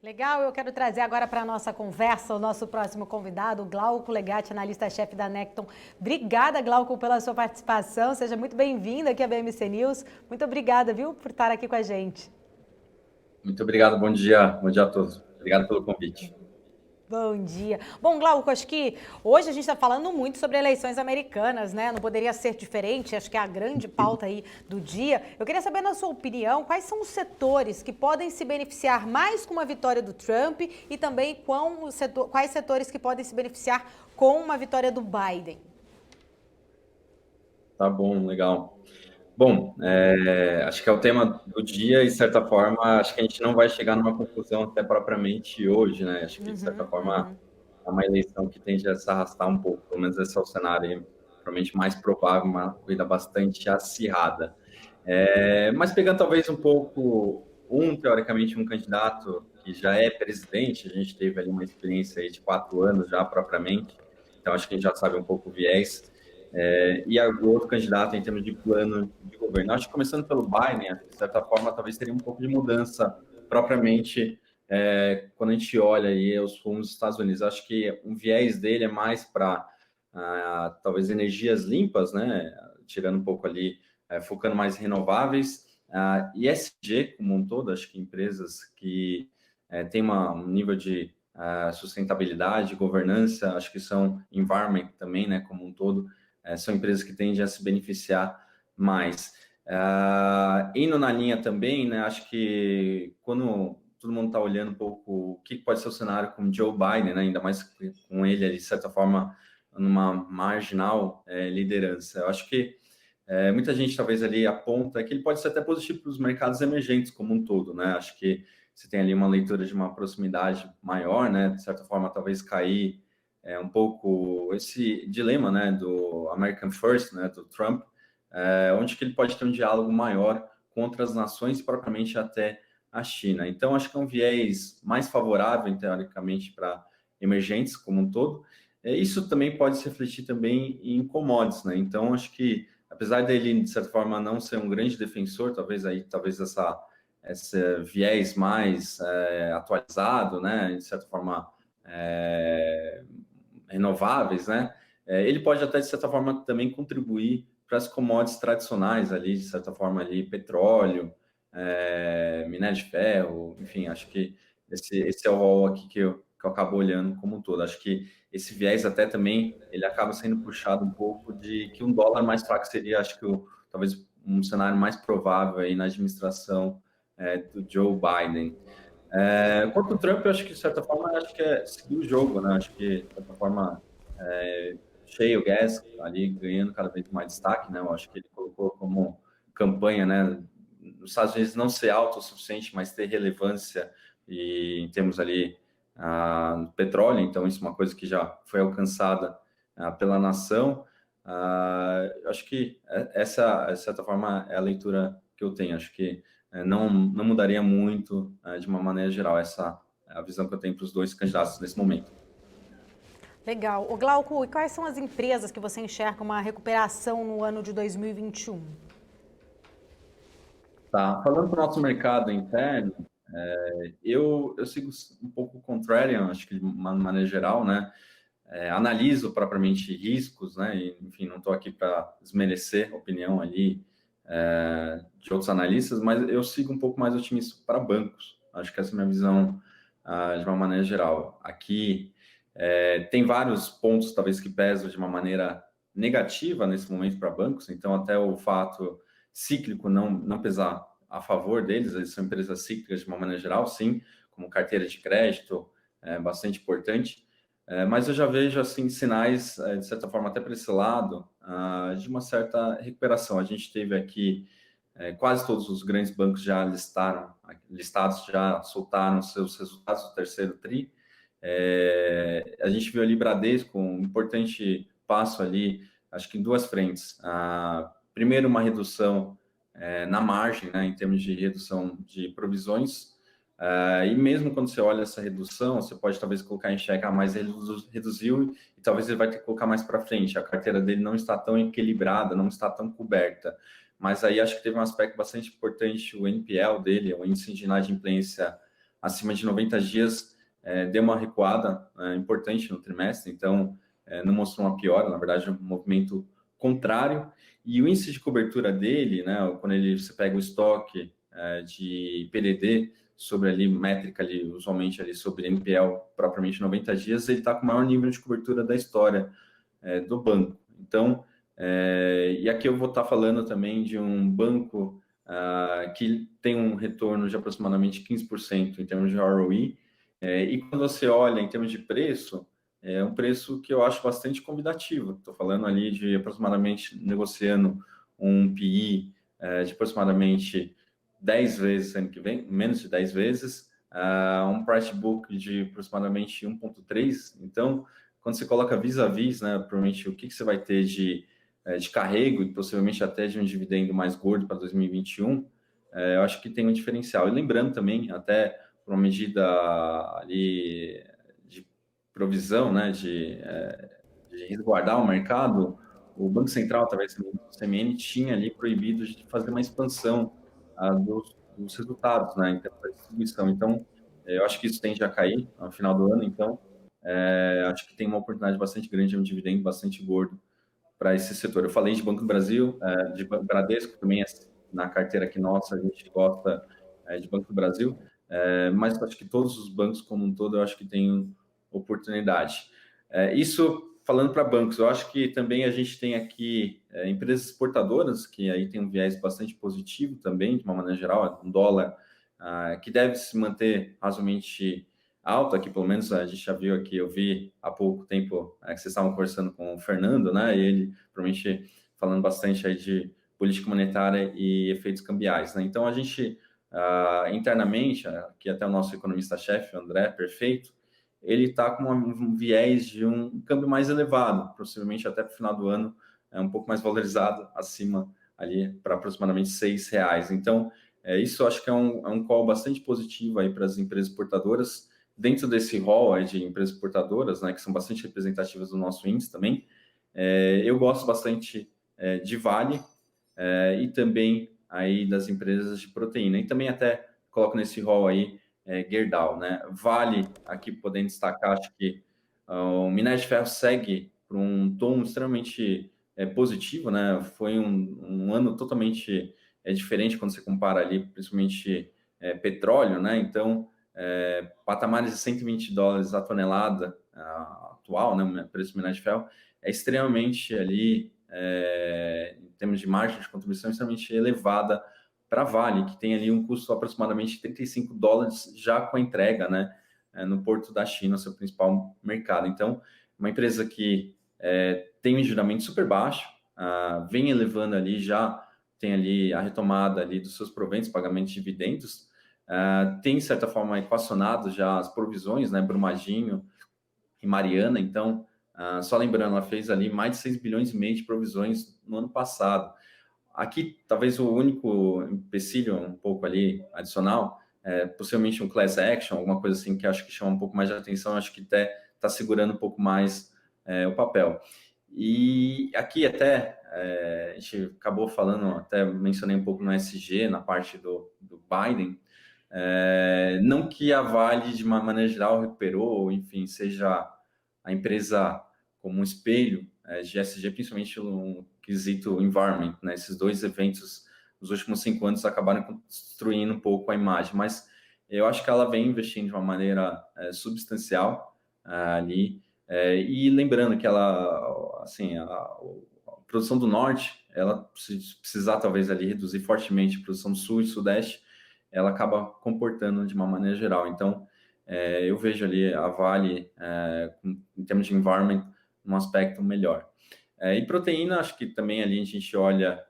Legal, eu quero trazer agora para a nossa conversa o nosso próximo convidado, o Glauco Legatti, analista-chefe da Necton. Obrigada, Glauco, pela sua participação. Seja muito bem-vindo aqui à BMC News. Muito obrigada, viu, por estar aqui com a gente. Muito obrigado, bom dia a todos. Obrigado pelo convite. Bom dia. Bom, Glauco, acho que hoje a gente está falando muito sobre eleições americanas, né? Não poderia ser diferente, acho que é a grande pauta aí do dia. Eu queria saber, na sua opinião, quais são os setores que podem se beneficiar mais com a vitória do Trump e também quais setores que podem se beneficiar com uma vitória do Biden? Tá bom, legal. Bom, acho que é o tema do dia e, de certa forma, acho que a gente não vai chegar numa conclusão até propriamente hoje, né? Acho que, de certa forma, é uma eleição que tende a se arrastar um pouco, pelo menos esse é o cenário aí, provavelmente mais provável, uma corrida bastante acirrada. Mas pegando talvez um pouco, teoricamente, um candidato que já é presidente, a gente teve ali uma experiência aí de 4 anos já propriamente, então acho que a gente já sabe um pouco o viés. E o outro candidato em termos de plano de governo. Acho que começando pelo Biden, de certa forma, talvez teria um pouco de mudança propriamente quando a gente olha aí os rumos dos Estados Unidos. Acho que um viés dele é mais para talvez energias limpas, né? Tirando um pouco ali, focando mais em renováveis. ESG como um todo, acho que empresas que têm um nível de sustentabilidade, governança, acho que são environment também, né? Como um todo, são empresas que tendem a se beneficiar mais. Indo na linha também, né, acho que quando todo mundo está olhando um pouco o que pode ser o cenário com Joe Biden, né, ainda mais com ele, de certa forma, numa marginal liderança. Eu acho que muita gente talvez ali aponta que ele pode ser até positivo para os mercados emergentes como um todo, né? Acho que você tem ali uma leitura de uma proximidade maior, né? De certa forma, talvez cair um pouco esse dilema, né, do American First, né, do Trump, onde que ele pode ter um diálogo maior com outras nações, propriamente até a China. Então, acho que é um viés mais favorável, teoricamente, para emergentes como um todo. Isso também pode se refletir também em commodities, né? Então, acho que, apesar dele, de certa forma, não ser um grande defensor, talvez esse viés mais atualizado, né, de certa forma, renováveis, né? Ele pode até, de certa forma, também contribuir para as commodities tradicionais ali, de certa forma, ali, petróleo, minério de ferro, enfim, acho que esse é o rol aqui que eu acabo olhando como um todo. Acho que esse viés até também, ele acaba sendo puxado um pouco de que um dólar mais fraco seria, acho que talvez um cenário mais provável aí na administração do Joe Biden. Quanto o Trump, eu acho que, de certa forma, acho que é seguir o jogo, né? Acho que, de certa forma, shale gas ali ganhando cada vez mais destaque, né? Eu acho que ele colocou como campanha, né? Nos Estados Unidos não ser alto o suficiente, mas ter relevância e em termos ali do petróleo, então isso é uma coisa que já foi alcançada pela nação. Acho que essa, de certa forma, é a leitura que eu tenho. Acho que não mudaria muito de uma maneira geral. Essa é a visão que eu tenho para os dois candidatos nesse momento. Legal. O Glauco, e quais são as empresas que você enxerga uma recuperação no ano de 2021? Tá, falando para o nosso mercado interno, eu sigo um pouco contrarian, acho que de uma maneira geral, né? Analiso propriamente riscos, né? E, enfim, não estou aqui para desmerecer a opinião ali de outros analistas, mas eu sigo um pouco mais otimista para bancos. Acho que essa é a minha visão de uma maneira geral. Aqui tem vários pontos, talvez, que pesam de uma maneira negativa nesse momento para bancos, então até o fato cíclico não pesar a favor deles, eles são empresas cíclicas de uma maneira geral, sim, como carteira de crédito, bastante importante, mas eu já vejo assim sinais, de certa forma, até para esse lado, de uma certa recuperação. A gente teve aqui quase todos os grandes bancos já listados, já soltaram seus resultados do terceiro tri. A gente viu ali Bradesco, um importante passo ali, acho que em duas frentes. Primeiro, uma redução na margem, né, em termos de redução de provisões. E mesmo quando você olha essa redução, você pode talvez colocar em xeque, mas ele reduziu e talvez ele vai ter que colocar mais para frente. A carteira dele não está tão equilibrada, não está tão coberta. Mas aí acho que teve um aspecto bastante importante, o NPL dele, o índice de inadimplência acima de 90 dias deu uma recuada importante no trimestre, então não mostrou uma piora, na verdade, um movimento contrário. E o índice de cobertura dele, né, quando você pega o estoque de PDD sobre ali, métrica ali, usualmente ali sobre NPL propriamente 90 dias, ele está com o maior nível de cobertura da história do banco. Então, e aqui eu vou estar falando também de um banco que tem um retorno de aproximadamente 15% em termos de ROE, e quando você olha em termos de preço, é um preço que eu acho bastante convidativo. Estou falando ali de aproximadamente, negociando um PI de aproximadamente 10 vezes ano que vem, menos de 10 vezes, um price book de aproximadamente 1,3. Então, quando você coloca vis-a-vis, né, provavelmente o que você vai ter de carrego e possivelmente até de um dividendo mais gordo para 2021, eu acho que tem um diferencial. E lembrando também, até por uma medida ali de provisão, né, de resguardar o mercado, o Banco Central, através do CMN, tinha ali proibido de fazer uma expansão dos resultados, né, em termos da distribuição. Então, eu acho que isso tende a cair no final do ano, então, acho que tem uma oportunidade bastante grande de um dividendo bastante gordo para esse setor. Eu falei de Banco do Brasil, de Banco Bradesco, também na carteira aqui nossa, a gente gosta de Banco do Brasil, mas acho que todos os bancos como um todo, eu acho que tem oportunidade. Isso falando para bancos, eu acho que também a gente tem aqui empresas exportadoras, que aí tem um viés bastante positivo também, de uma maneira geral, um dólar que deve se manter razoavelmente alto aqui, pelo menos a gente já viu aqui, eu vi há pouco tempo que vocês estavam conversando com o Fernando, né, e ele provavelmente falando bastante aí de política monetária e efeitos cambiais, né, então a gente internamente, aqui até o nosso economista-chefe, o André Perfeito, ele está com um viés de um câmbio mais elevado, possivelmente até para o final do ano, um pouco mais valorizado, acima ali para aproximadamente R$6. Então, isso eu acho que é um call bastante positivo aí para as empresas exportadoras. Dentro desse rol aí de empresas exportadoras, né, que são bastante representativas do nosso índice também, eu gosto bastante de Vale e também aí das empresas de proteína. E também até coloco nesse rol aí Gerdau, né? Vale, aqui podendo destacar, acho que o minério de ferro segue por um tom extremamente positivo, né? Foi um ano totalmente diferente quando você compara ali, principalmente petróleo, né? Então, patamares de $120 a tonelada atual, né? O preço do minério de ferro é extremamente ali, em termos de margem de contribuição, extremamente elevada para a Vale, que tem ali um custo aproximadamente $35 já com a entrega, né, no Porto da China, seu principal mercado. Então, uma empresa que tem um endividamento super baixo, vem elevando ali, já tem ali a retomada ali dos seus proventos, pagamento de dividendos, tem, de certa forma, equacionado já as provisões, né, Brumadinho e Mariana, então, só lembrando, ela fez ali mais de 6,5 bilhões de provisões no ano passado. Aqui, talvez o único empecilho um pouco ali adicional, possivelmente um class action, alguma coisa assim que acho que chama um pouco mais de atenção, acho que até está segurando um pouco mais o papel. E aqui até, a gente acabou falando, até mencionei um pouco no SG, na parte do Biden, não que a Vale, de uma maneira geral, recuperou, ou enfim, seja a empresa como um espelho de SG, principalmente no quesito environment, né? Esses dois eventos nos últimos 5 anos acabaram construindo um pouco a imagem, mas eu acho que ela vem investindo de uma maneira substancial ali, e lembrando que ela, assim, a produção do norte, ela se precisar talvez ali reduzir fortemente a produção do sul e sudeste, ela acaba comportando de uma maneira geral. Então, eu vejo ali a Vale, em termos de environment, um aspecto melhor. E proteína, acho que também ali a gente olha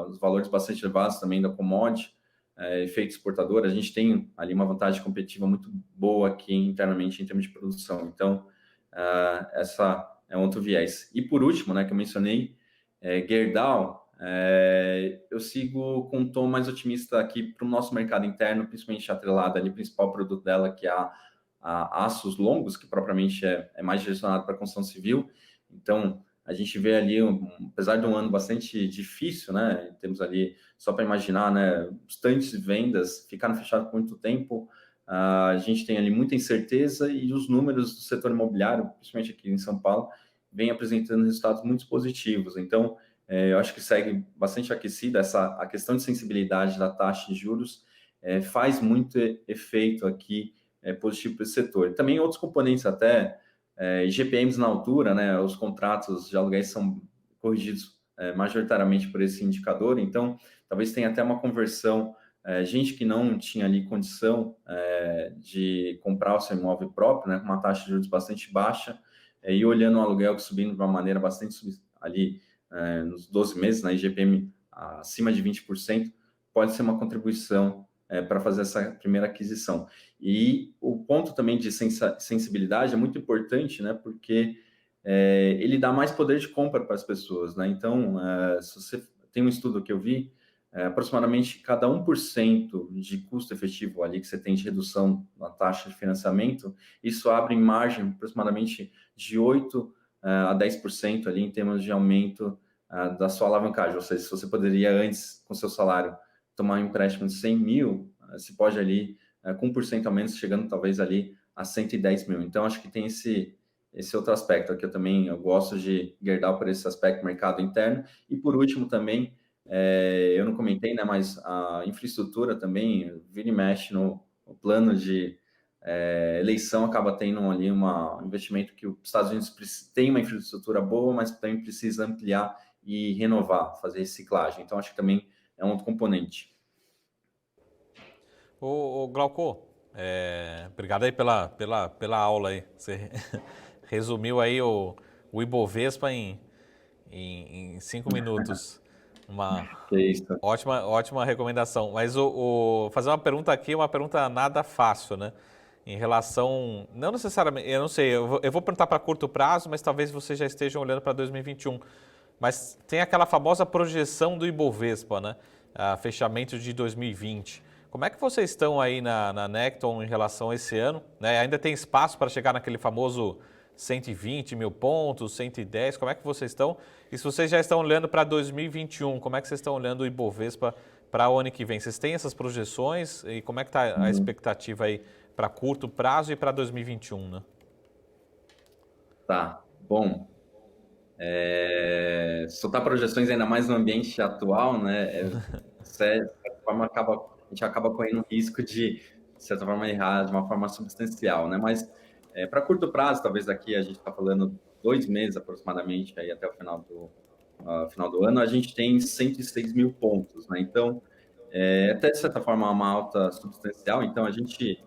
os valores bastante elevados também da commodity, efeito exportador, a gente tem ali uma vantagem competitiva muito boa aqui internamente em termos de produção. Então, essa é outro viés. E por último, né, que eu mencionei, Gerdau, eu sigo com um tom mais otimista aqui para o nosso mercado interno, principalmente atrelado ali, o principal produto dela, que é a aços longos, que propriamente é mais direcionado para a construção civil. Então, a gente vê ali, apesar de um ano bastante difícil, né, temos ali, só para imaginar, né, tantas vendas, ficaram fechadas por muito tempo, a gente tem ali muita incerteza e os números do setor imobiliário, principalmente aqui em São Paulo, vem apresentando resultados muito positivos. Então, eu acho que segue bastante aquecida a questão de sensibilidade da taxa de juros, faz muito efeito aqui positivo para esse setor. Também outros componentes até, IGPMs na altura, né, os contratos de aluguéis são corrigidos majoritariamente por esse indicador, então talvez tenha até uma conversão, gente que não tinha ali condição de comprar o seu imóvel próprio, né, com uma taxa de juros bastante baixa, e olhando o aluguel subindo de uma maneira bastante ali nos 12 meses, na IGPM acima de 20%, pode ser uma contribuição para fazer essa primeira aquisição. E o ponto também de sensibilidade é muito importante, né, porque ele dá mais poder de compra para as pessoas, né? Então, se você tem um estudo que eu vi, aproximadamente cada 1% de custo efetivo ali que você tem de redução na taxa de financiamento, isso abre margem aproximadamente de 8 a 10% ali em termos de aumento da sua alavancagem. Ou seja, se você poderia antes, com seu salário, tomar um empréstimo de 100 mil, você pode ali, com 1% a menos, chegando talvez ali a 110 mil. Então, acho que tem esse outro aspecto aqui, eu gosto de Gerdau por esse aspecto mercado interno. E por último também, eu não comentei, né, mas a infraestrutura também vira e mexe no plano de eleição, acaba tendo ali um investimento que os Estados Unidos tem uma infraestrutura boa, mas também precisa ampliar e renovar, fazer reciclagem. Então, acho que também é um outro componente. Ô Glauco, obrigado aí pela aula aí. Você resumiu aí o Ibovespa em 5 minutos. Uma ótima recomendação. Mas fazer uma pergunta aqui, uma pergunta nada fácil, né? Em relação, não necessariamente, eu não sei, eu vou perguntar para curto prazo, mas talvez vocês já estejam olhando para 2021. Mas tem aquela famosa projeção do Ibovespa, né? Fechamento de 2020. Como é que vocês estão aí na Necton em relação a esse ano? Né? Ainda tem espaço para chegar naquele famoso 120 mil pontos, 110, como é que vocês estão? E se vocês já estão olhando para 2021, como é que vocês estão olhando o Ibovespa para o ano que vem? Vocês têm essas projeções e como é que está a expectativa aí para curto prazo e para 2021, né? Tá, bom. Soltar projeções ainda mais no ambiente atual, né? De certa forma, a gente acaba correndo risco de certa forma, errar de uma forma substancial, né? Mas para curto prazo, talvez daqui a gente está falando 2 meses aproximadamente, aí até o final do ano, a gente tem 106 mil pontos, né? Então, até de certa forma, uma alta substancial. Então, a gente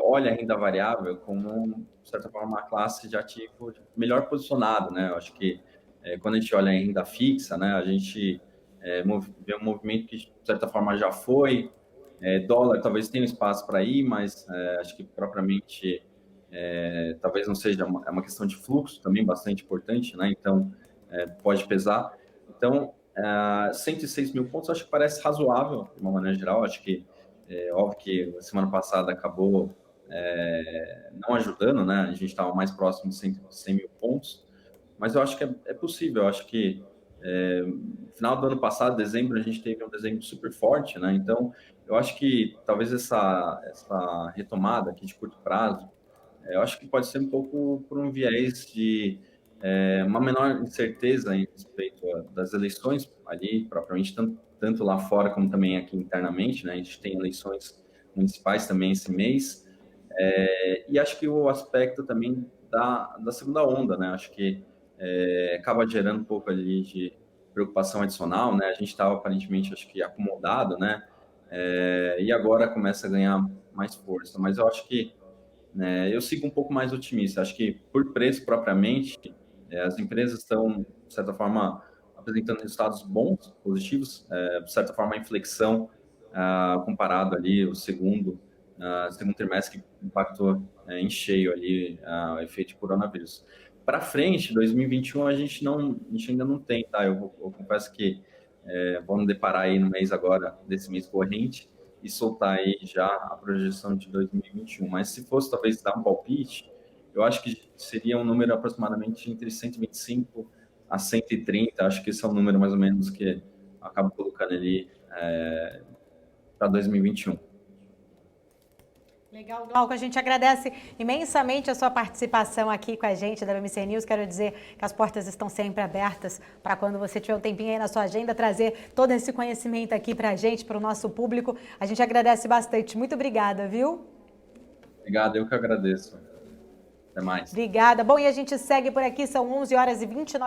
olha a renda variável como, de certa forma, uma classe de ativo melhor posicionado, né? Eu acho que quando a gente olha em renda fixa, né, a gente vê um movimento que, de certa forma, já foi. Dólar talvez tenha espaço para ir, mas acho que propriamente talvez não seja uma questão de fluxo também bastante importante, né? Então, pode pesar. Então, 106 mil pontos acho que parece razoável, de uma maneira geral. Acho que óbvio que a semana passada acabou não ajudando, né? A gente estava mais próximo de 100 mil pontos, mas eu acho que é possível. Eu acho que no final do ano passado, dezembro, a gente teve um dezembro super forte, né? Então, eu acho que talvez essa retomada aqui de curto prazo, eu acho que pode ser um pouco por um viés de uma menor incerteza em respeito das eleições ali, propriamente, tanto lá fora como também aqui internamente, né? A gente tem eleições municipais também esse mês, e acho que o aspecto também da segunda onda, né? Acho que acaba gerando um pouco ali de preocupação adicional, né? A gente estava aparentemente, acho que acomodado, né? E agora começa a ganhar mais força, mas eu acho que eu sigo um pouco mais otimista. Acho que por preço propriamente, as empresas estão, de certa forma, apresentando resultados bons, positivos, de certa forma, a inflexão comparado ali o segundo trimestre que impactou em cheio ali o efeito de coronavírus. Para frente, 2021, a gente ainda não tem, tá? Eu confesso que vamos deparar aí no mês agora, desse mês corrente, e soltar aí já a projeção de 2021. Mas se fosse talvez dar um palpite, eu acho que seria um número aproximadamente entre 125 a 130. Acho que esse é o número mais ou menos que eu acabo colocando ali para 2021. Legal, Glauco, a gente agradece imensamente a sua participação aqui com a gente da BMC News. Quero dizer que as portas estão sempre abertas para quando você tiver um tempinho aí na sua agenda, trazer todo esse conhecimento aqui para a gente, para o nosso público. A gente agradece bastante. Muito obrigada, viu? Obrigado, eu que agradeço. Até mais. Obrigada. Bom, e a gente segue por aqui, são 11h29.